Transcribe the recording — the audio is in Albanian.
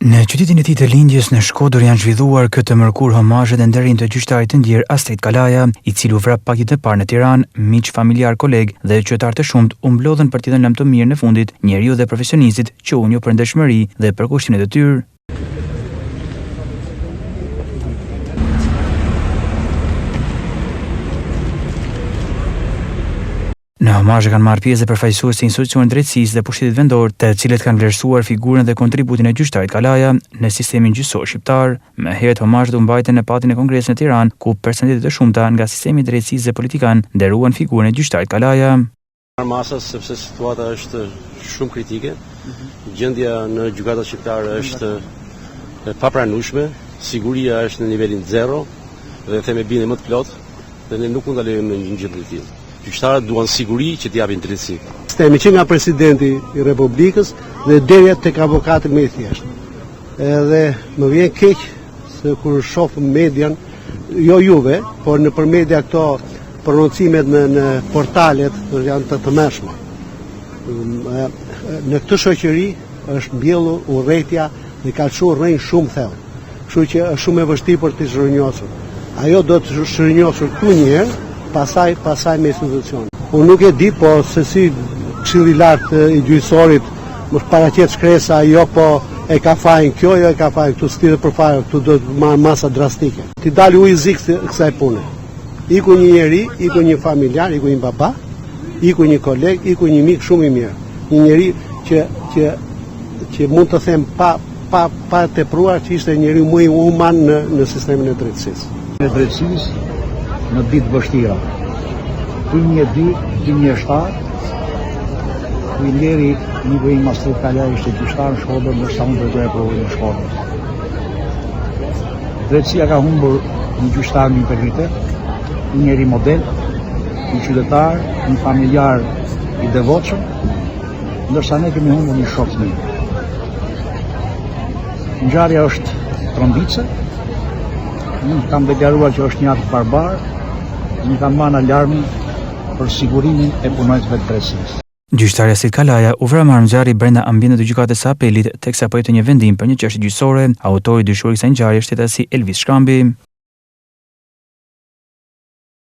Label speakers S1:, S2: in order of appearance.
S1: Në qytetin e tij të lindjes në Shkodër janë zhvilluar këtë mërkur homazhet e nderin të gjyqtarit të ndjer Astrid Kalaja, i cili u vrap pakit të parë në Tiranë, miq, familjar, koleg dhe qytetar të shumt u mblodhen për t'i dhënë lëm të mirë në fundit njeriu dhe profesionistit që u njoh për ndershmëri dhe për kushtimin e detyrë. Në homazhe kanë marrë pjesë përfaqësues të institucionit drejtësisë dhe pushtetit vendor, të cilët kanë vlerësuar figurën dhe kontributin e gjyqtarit Kalaja në sistemin gjyqësor shqiptar. Më herët homazhet u mbajtën në patin e Kongresit në Tiranë, ku personalitetet të shumta nga sistemi i drejtësisë dhe politikan nderuan figurën e gjyqtarit Kalaja.
S2: Masas sepse situata është shumë kritike. Gjendja në gjykatat shqiptare është e papranueshme, siguria është në nivelin 0 dhe them e bindje më të plot, dhe ne nuk mund ta lejojmë një gjendje të tillë. Gjyqtarët duan siguri që t'i japin drejtësi.
S3: Sistemi që nga presidenti i Republikës dhe deri tek avokati më i thjeshtë. Edhe më vjen keq se kur shoh median, jo juve, por nëpër media këto prononcimet në portalet janë të tmerrshme. Në këtë shoqëri është mbjellur urrëtia dhe ka çuar rrënjë shumë thellë. Kështu që është shumë e vështirë për të zhërnjosur. Ajo do të zhërnjosur këtu një herë, pasaj me institucion. Unë nuk e di, po se si Këshilli i Lartë i gjyqësorit mos paraqet shkresa, jo po e ka fajin kjo, jo e ka fajin këtu stilë për fare, këtu do të marrë masa drastike. Ti dali ujë zik kësaj pune. Iku një njeri, iku një familjar, iku një baba, iku një koleg, iku një mik shumë i mirë. Një njeri që mund të them pa tepruar që ishte njeri më i human në sistemin e drejtësisë.
S4: Në drejtësisë në ditë vështira. Ty një ditë, ty një shtatë, ku i leri një vëjnë Astrid Kalaja ishte gjyqtar në Shkodër, ndërsa unë dërgoja provën në Shkodër. Drejtësia ka humbur një gjyqtar me integritet, një njeri model, një qytetar, një familjar i devotshëm, ndërsa ne kemi humbur një shok të mirë. Ngjarja është trombice, unë kam deklaruar që është një akt barbar, një kam marrë alarmin për sigurimin e punonjësve të drejtësisë.
S1: Gjyqtari Astrid Kalaja u vra marrë ngjarje brenda ambientit të gjykatës së apelit, teksa po jete një vendim për një çështje gjyqësore. Autori i dyshuar kësaj ngjarje është shtetasi Elvis Shkambi.